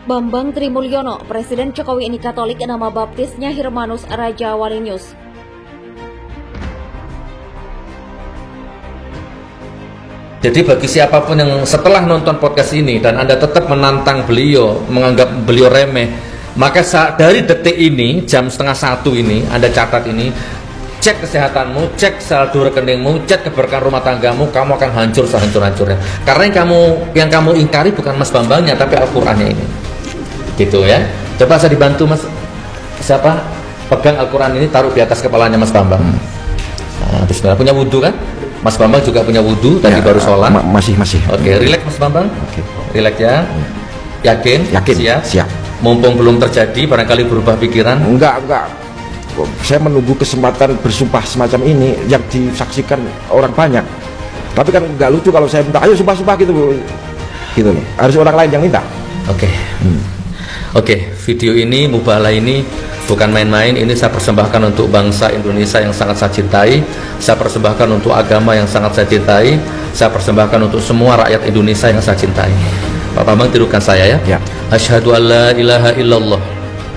Bambang Trimulyono, Presiden Jokowi ini Katolik, nama baptisnya Hermanus Raja Walinius. Jadi bagi siapapun yang setelah nonton podcast ini dan Anda tetap menantang beliau, menganggap beliau remeh, maka dari detik ini, jam 12:30 ini, Anda catat ini, cek kesehatanmu, cek saldo rekeningmu, cek keberkahan rumah tanggamu, kamu akan hancur sehancur-hancurnya. Karena yang kamu ingkari bukan Mas Bambangnya, tapi Al-Qur'annya ini. Gitu ya. Coba saya dibantu Mas, siapa? Pegang Al-Qur'an ini, taruh di atas kepalanya Mas Bambang. Nah, bismillah. Punya wudhu kan? Mas Bambang juga punya wudhu, tadi baru sholat. Masih. Oke, relax Mas Bambang. Relax ya. Yakin? Siap. Mumpung belum terjadi, barangkali berubah pikiran. Enggak. Saya menunggu kesempatan bersumpah semacam ini yang disaksikan orang banyak. Tapi kan enggak lucu kalau saya minta, ayo sumpah gitu loh. Harus orang lain yang minta. Oke, video ini, mubahalah ini bukan main-main. Ini saya persembahkan untuk bangsa Indonesia yang sangat saya cintai. Saya persembahkan untuk agama yang sangat saya cintai. Saya persembahkan untuk semua rakyat Indonesia yang saya cintai. Pak Bambang, tirukan saya ya. Asyhadu an la ilaha illallah.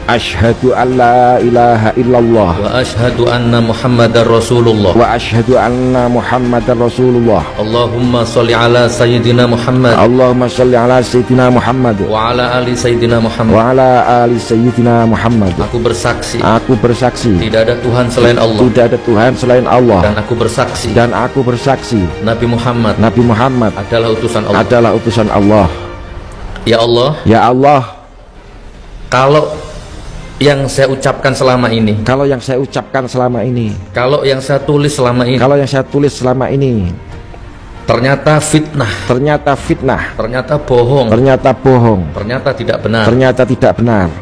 Asyhadu an la ilaha illallah. Wa asyhadu anna Muhammadar Rasulullah. Wa asyhadu anna Muhammadar Rasulullah. Allahumma sholli ala Sayyidina Muhammad. Allahumma sholli ala Sayyidina Muhammad. Wa ala ali Sayyidina Muhammad. Wa ala ali Sayyidina Muhammad. Aku bersaksi. Tidak ada Tuhan selain Allah. Dan aku bersaksi. Nabi Muhammad adalah utusan Allah. Ya Allah. Kalau yang saya ucapkan selama ini, kalau yang saya tulis selama ini, ternyata fitnah, ternyata bohong, ternyata tidak benar,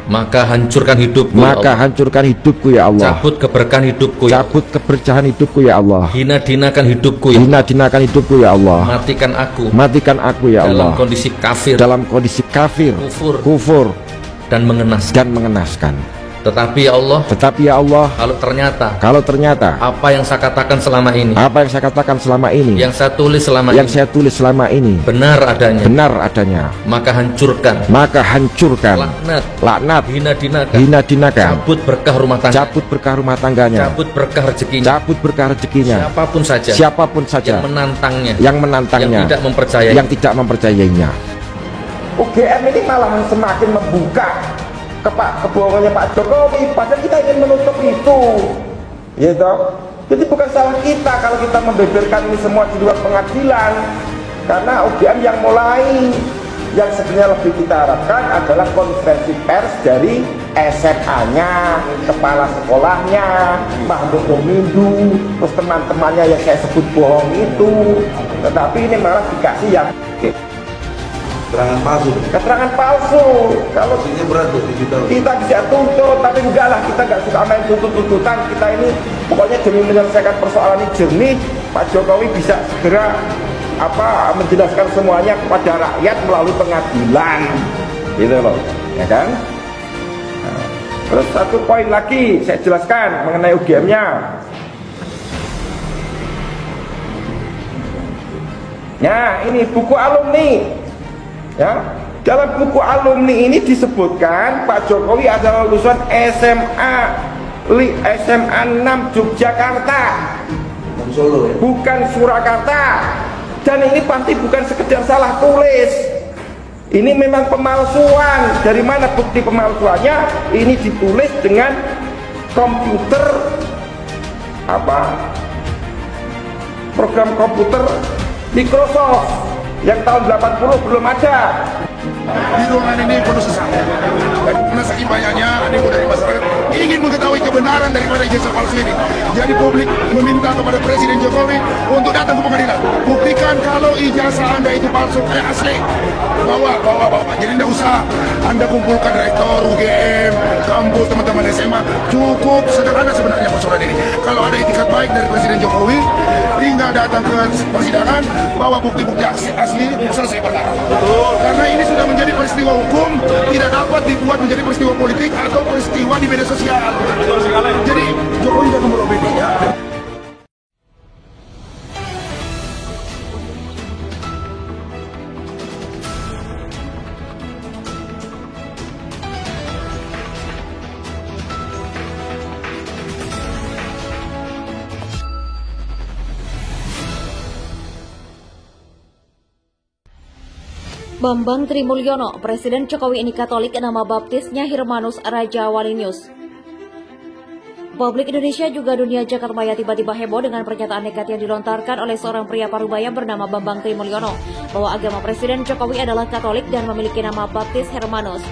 maka hancurkan hidupku ya Allah. Cabut keberkahan hidupku ya Allah. Hina-dinakan hidupku ya Allah. Matikan aku ya Allah. Dalam kondisi kafir, kufur dan mengenaskan. Tetapi ya Allah, kalau ternyata apa yang saya katakan selama ini, yang saya tulis selama ini benar adanya, maka hancurkan, laknat, hina-dinakan, cabut berkah rumah tangganya, cabut berkah rezekinya, siapapun saja yang menantangnya, yang tidak mempercayainya. UGM ini malah semakin membuka kebohongannya Pak Jokowi, padahal kita ingin menutup itu, gitu. Jadi bukan salah kita kalau kita membeberkan ini semua di luar pengadilan, karena UGM yang mulai. Yang sebenarnya lebih kita harapkan adalah konferensi pers dari SMA-nya, kepala sekolahnya, Mahmud Domindu, terus teman-temannya yang saya sebut bohong itu. Tetapi ini malah dikasih yang keterangan palsu. Kalau berat tuh, kita bisa tuntut, tapi enggak lah, kita enggak suka main tuntut-tuntutan. Kita ini pokoknya demi menyelesaikan persoalan ini jernih, Pak Jokowi bisa segera menjelaskan semuanya kepada rakyat melalui pengadilan, gitu loh, ya kan? Nah, terus satu poin lagi saya jelaskan mengenai UGM-nya. Nah, ini buku alumni. Ya, dalam buku alumni ini disebutkan Pak Jokowi adalah lulusan SMA 6 Yogyakarta, bukan Surakarta. Dan ini pasti bukan sekedar salah tulis. Ini memang pemalsuan. Dari mana bukti pemalsuannya? Ini ditulis dengan komputer program komputer Microsoft yang tahun 80 belum ada. Di ruangan ini penuh sesak. Karena saking banyaknya animo dari masyarakat ingin mengetahui kebenaran daripada ijazah palsu ini. Jadi publik meminta kepada Presiden Jokowi untuk datang ke pengadilan. Buktikan kalau ijazah Anda itu palsu kayak asli. Bawa. Jadi tidak usah Anda kumpulkan rektor UGM, kampus, teman-teman SMA. Cukup sederhana sebenarnya persoalan ini. Kalau ada itikat baik dari Presiden Jokowi, tinggal datang ke persidangan, bawa bukti-bukti asli, selesai perkara. Karena ini sudah menjadi peristiwa hukum, tidak dapat dibuat menjadi peristiwa politik atau peristiwa di media sosial. Jadi Jokowi jangan merobek ya. Bambang Trimulyono, Presiden Jokowi ini Katolik, nama baptisnya Hirmanus Raja Walinius. Publik Indonesia juga dunia jagat maya tiba-tiba heboh dengan pernyataan nekat yang dilontarkan oleh seorang pria parubaya bernama Bambang Trimulyono bahwa agama Presiden Jokowi adalah Katolik dan memiliki nama baptis Hirmanus.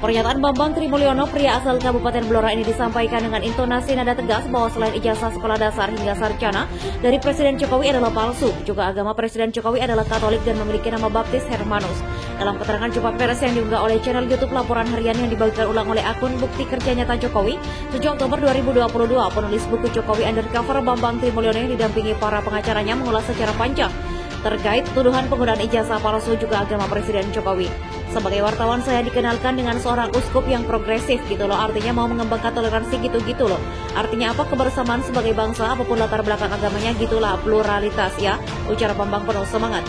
Pernyataan Bambang Trimulyono, pria asal Kabupaten Blora ini disampaikan dengan intonasi nada tegas bahwa selain ijazah sekolah dasar hingga sarjana dari Presiden Jokowi adalah palsu, juga agama Presiden Jokowi adalah Katolik dan memiliki nama baptis Hirmanus. Dalam keterangan jumpa pers yang diunggah oleh channel YouTube Laporan Harian yang dibagikan ulang oleh akun Bukti Kerja Nyata Jokowi, 7 Oktober 2022, penulis buku Jokowi Undercover Bambang Trimulyono yang didampingi para pengacaranya mengulas secara panjang terkait tuduhan penggunaan ijazah palsu juga agama Presiden Jokowi. Sebagai wartawan saya dikenalkan dengan seorang uskup yang progresif gitu loh, artinya mau mengembangkan toleransi gitu-gitu loh. Artinya apa? Kebersamaan sebagai bangsa apapun latar belakang agamanya, gitulah pluralitas ya, ujar Bambang penuh semangat.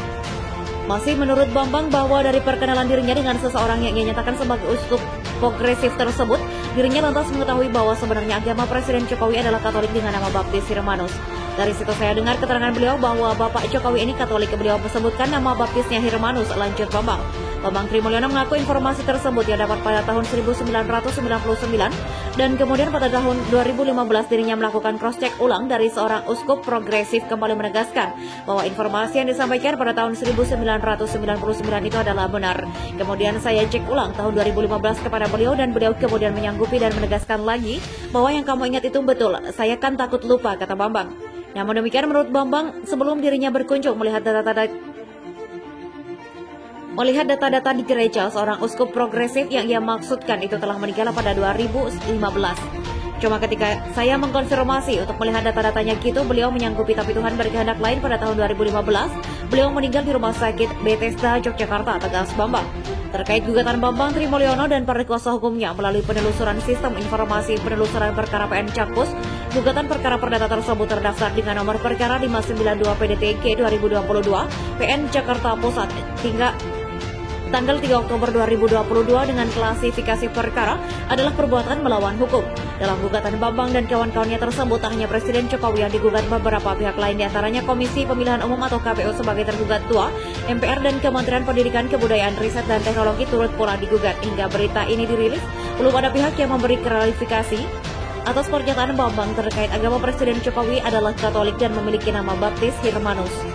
Masih menurut Bambang bahwa dari perkenalan dirinya dengan seseorang yang ia nyatakan sebagai uskup progresif tersebut, dirinya lantas mengetahui bahwa sebenarnya agama Presiden Jokowi adalah Katolik dengan nama baptis Hirmanus. Dari situ saya dengar keterangan beliau bahwa Bapak Jokowi ini Katolik. Beliau menyebutkan nama baptisnya Hirmanus, lanjut Bambang. Bambang Trimulyono mengaku informasi tersebut ia dapat pada tahun 1999 dan kemudian pada tahun 2015 dirinya melakukan cross-check ulang dari seorang uskup progresif, kembali menegaskan bahwa informasi yang disampaikan pada tahun 1999 itu adalah benar. Kemudian saya cek ulang tahun 2015 kepada beliau dan beliau kemudian menyanggupi dan menegaskan lagi bahwa yang kamu ingat itu betul. Saya kan takut lupa, kata Bambang. Namun demikian menurut Bambang, sebelum dirinya berkunjung melihat data-data di gereja, seorang uskup progresif yang ia maksudkan itu telah meninggal pada 2015. Cuma ketika saya mengkonfirmasi untuk melihat data-datanya gitu, beliau menyanggupi, tapi Tuhan berkehendak lain. Pada tahun 2015, beliau meninggal di Rumah Sakit Bethesda, Yogyakarta, tegas Bambang. Terkait gugatan Bambang Trimulyono dan para kuasa hukumnya melalui penelusuran sistem informasi penelusuran perkara PN Jakpus, gugatan perkara perdata tersebut terdaftar dengan nomor perkara 592 PDTG 2022 PN Jakarta Pusat hingga tanggal 3 Oktober 2022 dengan klasifikasi perkara adalah perbuatan melawan hukum. Dalam gugatan Bambang dan kawan-kawannya tersebut, tak hanya Presiden Jokowi yang digugat, beberapa pihak lain diantaranya Komisi Pemilihan Umum atau KPU sebagai tergugat tua, MPR dan Kementerian Pendidikan, Kebudayaan, Riset dan Teknologi turut pula digugat. Hingga berita ini dirilis, belum ada pihak yang memberi klarifikasi atas pernyataan Bambang terkait agama Presiden Jokowi adalah Katolik dan memiliki nama baptis Hirmanus.